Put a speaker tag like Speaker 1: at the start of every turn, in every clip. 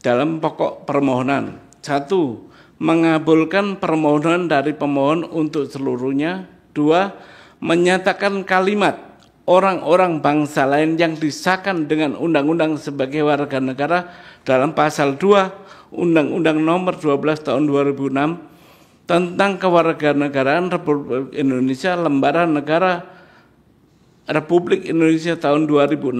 Speaker 1: dalam pokok permohonan. 1. Mengabulkan permohonan dari pemohon untuk seluruhnya. 2. Menyatakan kalimat orang-orang bangsa lain yang disahkan dengan undang-undang sebagai warga negara dalam pasal 2 Undang-Undang Nomor 12 Tahun 2006 tentang kewarganegaraan Republik Indonesia, Lembaran Negara Republik Indonesia tahun 2006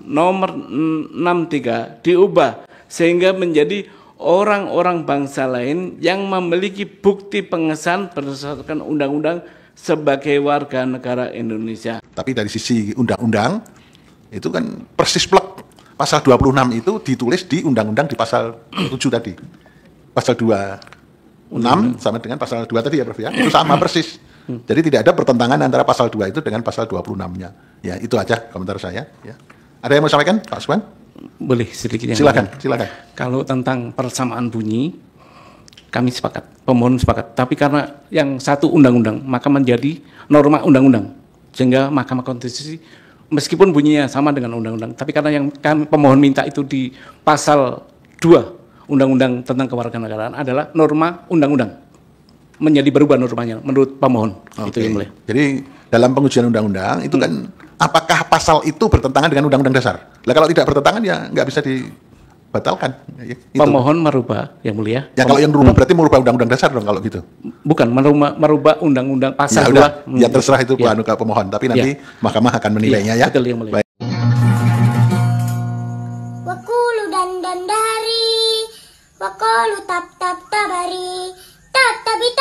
Speaker 1: Nomor 63 diubah sehingga menjadi orang-orang bangsa lain yang memiliki bukti pengesahan berdasarkan undang-undang sebagai warga negara Indonesia.
Speaker 2: Tapi dari sisi undang-undang itu kan persis plek pasal 26 itu ditulis di undang-undang di pasal 7 tadi. Pasal 26 sama dengan pasal 2 tadi ya Prof ya. Itu sama persis. Jadi tidak ada pertentangan antara pasal 2 itu dengan pasal 26-nya. Ya, itu aja komentar saya ya. Ada yang mau sampaikan Pak Sukman?
Speaker 1: Boleh sedikit yang
Speaker 2: silakan.
Speaker 1: Kalau tentang persamaan bunyi, kami sepakat, pemohon sepakat. Tapi karena yang satu undang-undang, maka menjadi norma undang-undang. Sehingga Mahkamah Konstitusi, meskipun bunyinya sama dengan undang-undang, tapi karena yang kami pemohon minta itu di pasal 2 Undang-Undang tentang Kewarganegaraan adalah norma undang-undang. Menjadi berubah normanya menurut pemohon. Itu yang boleh.
Speaker 2: Jadi dalam pengujian undang-undang itu kan apakah pasal itu bertentangan dengan undang-undang dasar? Lah kalau tidak bertentangan ya nggak bisa dibatalkan. Itu.
Speaker 1: Pemohon merubah yang mulia.
Speaker 2: Ya kalau yang merubah berarti merubah undang-undang dasar dong kalau gitu.
Speaker 1: Bukan merubah undang-undang pasal 2.
Speaker 2: Ya terserah itu pemohon, tapi nanti mahkamah akan menilainya ya.
Speaker 1: Betul yang mulia.
Speaker 2: Baik.
Speaker 3: Wakulu dan dari, wakulu tap tabari. Tabi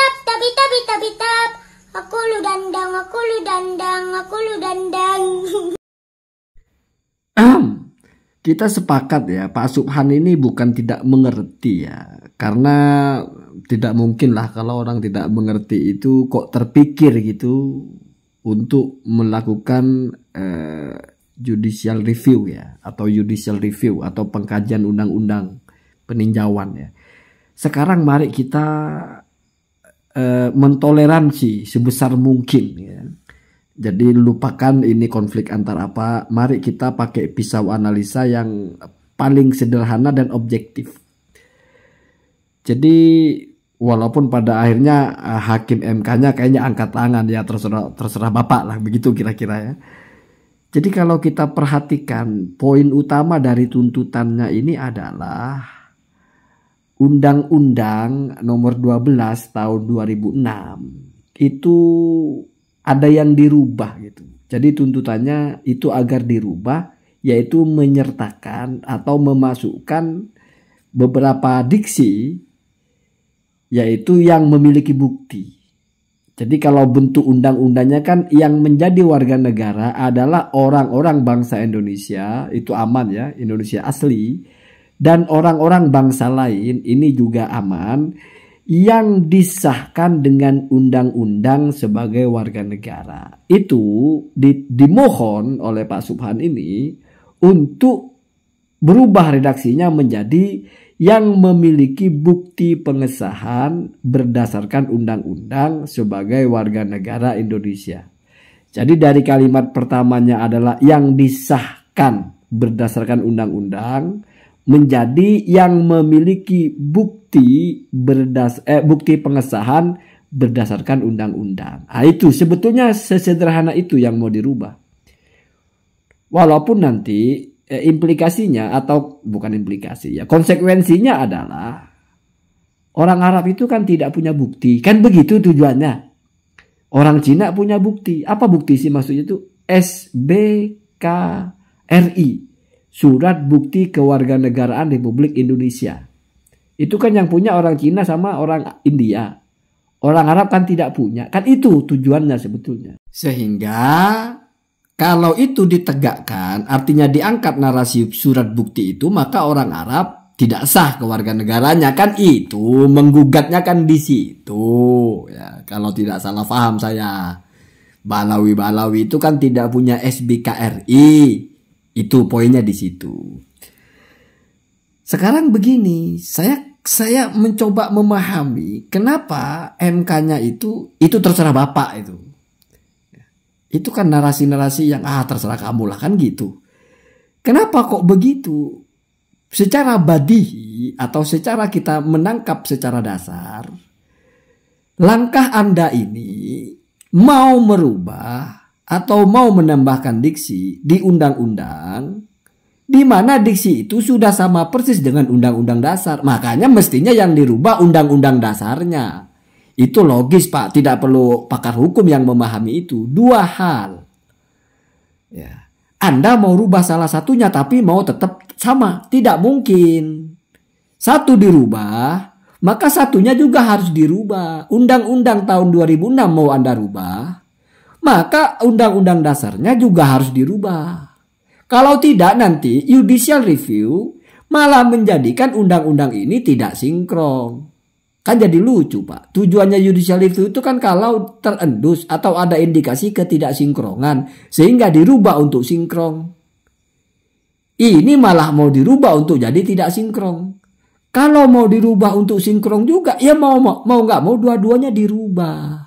Speaker 3: tap, aku lu dandang.
Speaker 4: Kita sepakat ya, Pak Subhan ini bukan tidak mengerti ya, karena tidak mungkin lah kalau orang tidak mengerti itu kok terpikir gitu untuk melakukan judicial review ya, atau judicial review atau pengkajian undang-undang peninjauan ya. Sekarang mari kita mentoleransi sebesar mungkin ya. Jadi lupakan ini konflik antar apa, mari kita pakai pisau analisa yang paling sederhana dan objektif. Jadi walaupun pada akhirnya hakim MK-nya kayaknya angkat tangan ya, terserah Bapak lah, begitu kira-kira ya. Jadi kalau kita perhatikan poin utama dari tuntutannya ini adalah Undang-Undang Nomor 12 Tahun 2006 itu ada yang dirubah gitu. Jadi tuntutannya itu agar dirubah, yaitu menyertakan atau memasukkan beberapa diksi, yaitu yang memiliki bukti. Jadi kalau bentuk undang-undangnya kan yang menjadi warga negara adalah orang-orang bangsa Indonesia, itu aman ya, Indonesia asli. Dan orang-orang bangsa lain ini juga aman, yang disahkan dengan undang-undang sebagai warga negara. Itu dimohon oleh Pak Subhan ini untuk berubah redaksinya menjadi yang memiliki bukti pengesahan berdasarkan undang-undang sebagai warga negara Indonesia. Jadi dari kalimat pertamanya adalah yang disahkan berdasarkan undang-undang menjadi yang memiliki bukti bukti pengesahan berdasarkan undang-undang. Nah, itu sebetulnya sesederhana itu yang mau dirubah. Walaupun nanti implikasinya atau bukan implikasi ya, konsekuensinya adalah orang Arab itu kan tidak punya bukti. Kan begitu tujuannya. Orang Cina punya bukti. Apa bukti sih maksudnya itu? SBKRI. Surat Bukti Kewarganegaraan Republik Indonesia. Itu kan yang punya orang Cina sama orang India. Orang Arab kan tidak punya. Kan itu tujuannya sebetulnya. Sehingga kalau itu ditegakkan, artinya diangkat narasi surat bukti itu, maka orang Arab tidak sah kewarganegaranya. Kan itu menggugatnya kan di situ. Ya, kalau tidak salah paham saya. Balawi-Balawi itu kan tidak punya SBKRI. Itu poinnya di situ. Sekarang begini, saya mencoba memahami kenapa MK-nya itu terserah Bapak itu. Itu kan narasi-narasi yang terserah kamu lah kan gitu. Kenapa kok begitu? secara badihi atau secara kita menangkap secara dasar, langkah Anda ini mau merubah atau mau menambahkan diksi di undang-undang di mana diksi itu sudah sama persis dengan undang-undang dasar. Makanya mestinya yang dirubah undang-undang dasarnya. Itu logis, Pak, tidak perlu pakar hukum yang memahami itu. Dua hal. Ya. Anda mau rubah salah satunya tapi mau tetap sama, tidak mungkin. Satu dirubah, maka satunya juga harus dirubah. Undang-undang tahun 2006 mau Anda rubah, maka undang-undang dasarnya juga harus dirubah. Kalau tidak nanti judicial review malah menjadikan undang-undang ini tidak sinkron. Kan jadi lucu, Pak. Tujuannya judicial review itu kan kalau terendus atau ada indikasi ketidaksinkronan sehingga dirubah untuk sinkron. Ini malah mau dirubah untuk jadi tidak sinkron. Kalau mau dirubah untuk sinkron juga, ya mau nggak mau dua-duanya dirubah.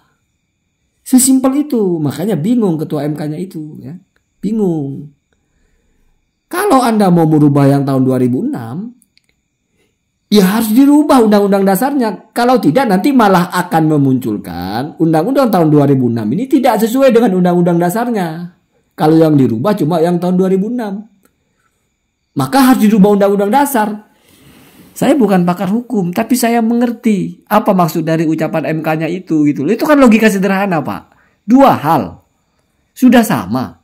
Speaker 4: Sesimpel itu. Makanya bingung ketua MK-nya itu, ya. Bingung. Kalau Anda mau merubah yang tahun 2006, ya harus dirubah undang-undang dasarnya. Kalau tidak nanti malah akan memunculkan undang-undang tahun 2006 ini tidak sesuai dengan undang-undang dasarnya. Kalau yang dirubah cuma yang tahun 2006. Maka harus dirubah undang-undang dasar. Saya bukan pakar hukum, tapi saya mengerti apa maksud dari ucapan MK-nya itu gitu. Itu kan logika sederhana, Pak. Dua hal sudah sama.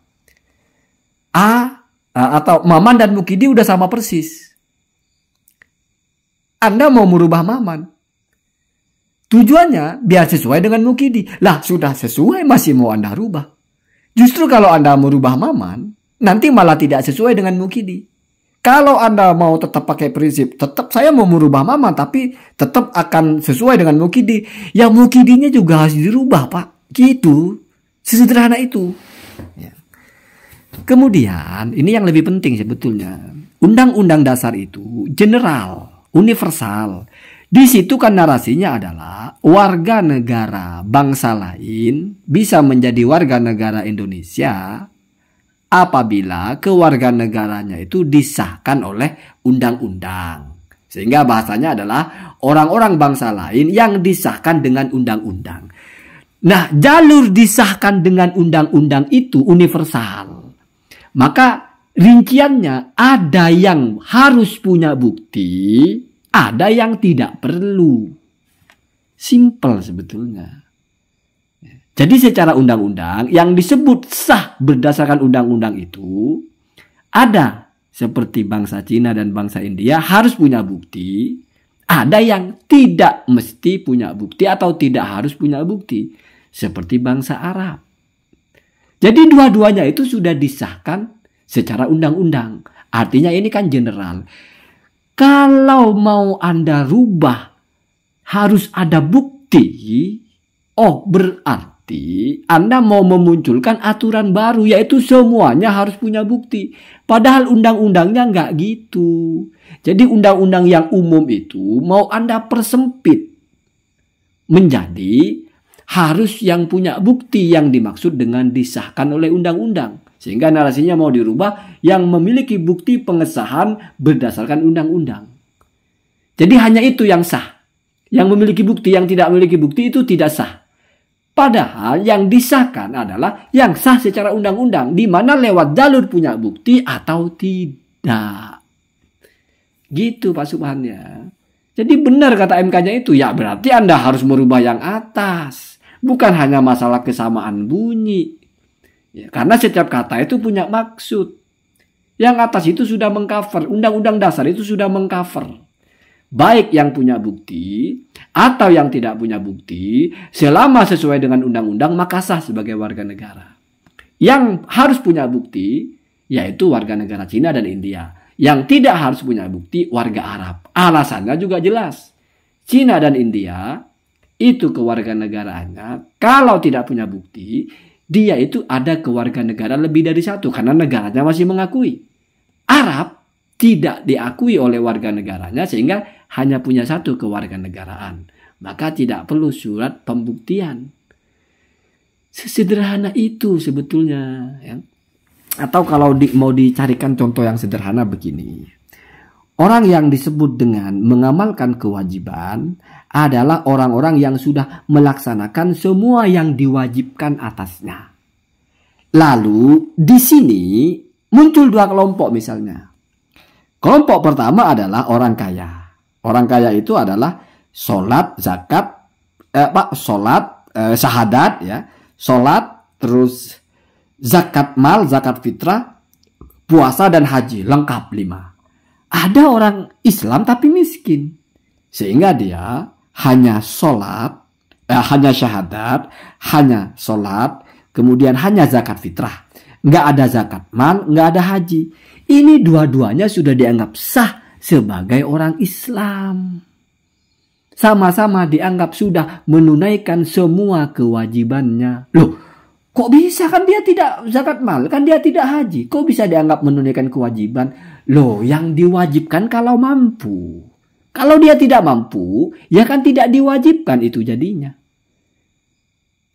Speaker 4: Atau Maman dan Mukidi udah sama persis. Anda mau merubah Maman. Tujuannya biar sesuai dengan Mukidi. Lah sudah sesuai masih mau Anda rubah. Justru kalau Anda merubah Maman, nanti malah tidak sesuai dengan Mukidi. Kalau Anda mau tetap pakai prinsip, tetap saya mau merubah Maman, tapi tetap akan sesuai dengan Mukidi. Ya Mukidinya juga harus dirubah, Pak. Gitu. Sesederhana itu. Ya. Kemudian, ini yang lebih penting sebetulnya. Undang-undang dasar itu general, universal. Di situ kan narasinya adalah warga negara bangsa lain bisa menjadi warga negara Indonesia apabila kewarganegaranya itu disahkan oleh undang-undang. Sehingga bahasanya adalah orang-orang bangsa lain yang disahkan dengan undang-undang. Nah, jalur disahkan dengan undang-undang itu universal. Maka rinciannya ada yang harus punya bukti, ada yang tidak perlu. Simple sebetulnya. Jadi secara undang-undang yang disebut sah berdasarkan undang-undang itu ada seperti bangsa Cina dan bangsa India harus punya bukti. Ada yang tidak mesti punya bukti atau tidak harus punya bukti. Seperti bangsa Arab. Jadi dua-duanya itu sudah disahkan secara undang-undang. Artinya ini kan general. Kalau mau Anda rubah harus ada bukti. Oh, berarti Anda mau memunculkan aturan baru, yaitu semuanya harus punya bukti. Padahal undang-undangnya nggak gitu. Jadi undang-undang yang umum itu mau Anda persempit menjadi harus yang punya bukti yang dimaksud dengan disahkan oleh undang-undang. Sehingga narasinya mau dirubah yang memiliki bukti pengesahan berdasarkan undang-undang. Jadi hanya itu yang sah. Yang memiliki bukti, yang tidak memiliki bukti itu tidak sah. Padahal yang disahkan adalah yang sah secara undang-undang. Di mana lewat jalur punya bukti atau tidak. Gitu Pak Subhan ya. Jadi benar kata MK-nya itu. Ya berarti Anda harus merubah yang atas. Bukan hanya masalah kesamaan bunyi. Ya, karena setiap kata itu punya maksud. Yang atas itu sudah mengcover. Undang-undang dasar itu sudah mengcover. Baik yang punya bukti atau yang tidak punya bukti. Selama sesuai dengan undang-undang maka sah sebagai warga negara. Yang harus punya bukti yaitu warga negara Cina dan India. Yang tidak harus punya bukti warga Arab. Alasannya juga jelas. Cina dan India itu kewarganegaraannya kalau tidak punya bukti, dia itu ada kewarganegaraan lebih dari satu karena negaranya masih mengakui. Arab tidak diakui oleh warga negaranya sehingga hanya punya satu kewarganegaraan. Maka tidak perlu surat pembuktian. Sesederhana itu sebetulnya. Ya. Atau kalau mau dicarikan contoh yang sederhana begini. Orang yang disebut dengan mengamalkan kewajiban adalah orang-orang yang sudah melaksanakan semua yang diwajibkan atasnya. Lalu di sini muncul dua kelompok misalnya. Kelompok pertama adalah orang kaya. Orang kaya itu adalah sholat, zakat, syahadat ya, sholat, terus zakat mal, zakat fitrah, puasa dan haji, lengkap 5. Ada orang Islam tapi miskin, sehingga dia hanya sholat, hanya syahadat, hanya sholat, kemudian hanya zakat fitrah, nggak ada zakat mal, nggak ada haji. Ini dua-duanya sudah dianggap sah sebagai orang Islam. Sama-sama dianggap sudah menunaikan semua kewajibannya. Loh, kok bisa? Kan dia tidak zakat mal, kan dia tidak haji. Kok bisa dianggap menunaikan kewajiban? Loh, yang diwajibkan kalau mampu. Kalau dia tidak mampu, ya kan tidak diwajibkan itu jadinya.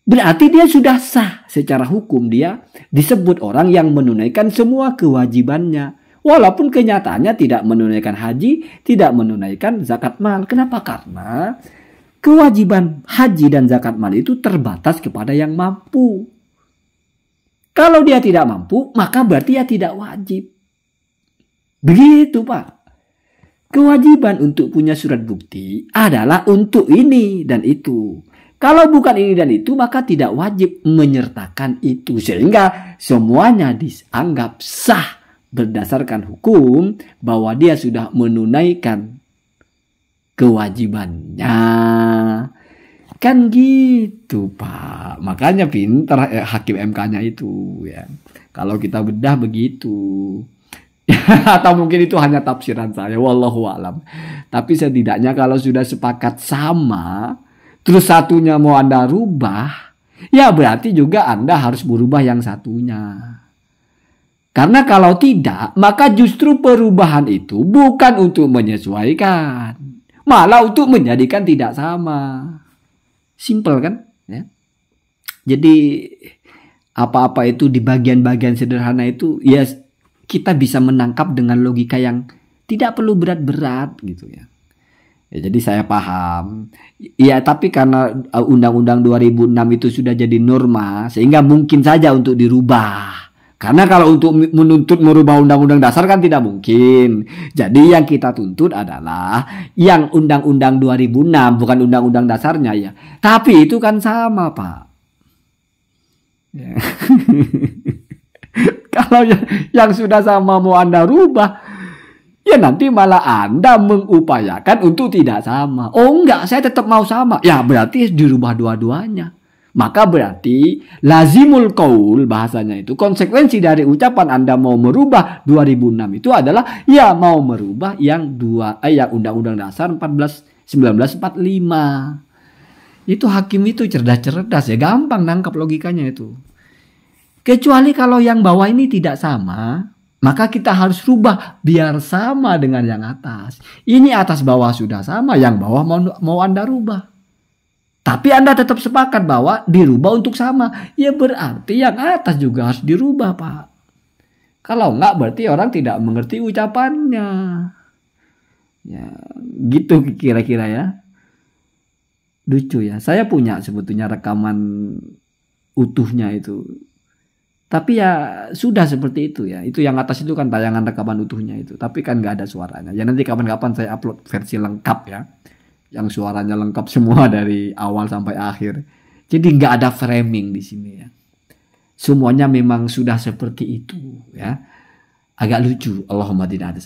Speaker 4: Berarti dia sudah sah secara hukum, dia disebut orang yang menunaikan semua kewajibannya. Walaupun kenyataannya tidak menunaikan haji, tidak menunaikan zakat mal. Kenapa? Karena kewajiban haji dan zakat mal itu terbatas kepada yang mampu. Kalau dia tidak mampu, maka berarti dia tidak wajib. Begitu, Pak. Kewajiban untuk punya surat bukti adalah untuk ini dan itu. Kalau bukan ini dan itu, maka tidak wajib menyertakan itu. Sehingga semuanya dianggap sah berdasarkan hukum bahwa dia sudah menunaikan kewajibannya. Kan gitu, Pak. Makanya pintar hakim MK-nya itu ya. Kalau kita bedah begitu. Atau mungkin itu hanya tafsiran saya, wallahu alam. Tapi setidaknya kalau sudah sepakat sama, terus satunya mau Anda rubah, ya berarti juga Anda harus berubah yang satunya. Karena kalau tidak, maka justru perubahan itu bukan untuk menyesuaikan, malah untuk menjadikan tidak sama. Simple kan? Ya. Jadi apa-apa itu di bagian-bagian sederhana itu ya kita bisa menangkap dengan logika yang tidak perlu berat-berat gitu ya. Ya, jadi saya paham. Ya, tapi karena Undang-Undang 2006 itu sudah jadi norma, sehingga mungkin saja untuk dirubah. Karena kalau untuk menuntut merubah Undang-Undang dasar kan tidak mungkin. Jadi yang kita tuntut adalah yang Undang-Undang 2006, bukan Undang-Undang dasarnya ya. Tapi itu kan sama, Pak. Ya. Kalau yang sudah sama mau Anda rubah, ya nanti malah Anda mengupayakan untuk tidak sama. Oh enggak, saya tetap mau sama. Ya berarti dirubah dua-duanya. Maka berarti lazimul qaul bahasanya itu, konsekuensi dari ucapan Anda mau merubah 2006 itu adalah ya mau merubah yang yang Undang-Undang Dasar 1945. Itu hakim itu cerdas-cerdas ya, gampang nangkap logikanya itu. Kecuali kalau yang bawah ini tidak sama, maka kita harus rubah biar sama dengan yang atas. Ini atas bawah sudah sama, yang bawah mau Anda rubah. Tapi Anda tetap sepakat bahwa dirubah untuk sama. Ya berarti yang atas juga harus dirubah, Pak. Kalau enggak berarti orang tidak mengerti ucapannya. Ya, gitu kira-kira ya. Lucu ya. Saya punya sebetulnya rekaman utuhnya itu. Tapi ya sudah seperti itu ya. Itu yang atas itu kan tayangan rekaman utuhnya itu. Tapi kan nggak ada suaranya. Ya nanti kapan-kapan saya upload versi lengkap ya. Yang suaranya lengkap semua dari awal sampai akhir. Jadi nggak ada framing di sini ya. Semuanya memang sudah seperti itu ya. Agak lucu. Allahumma tidak ada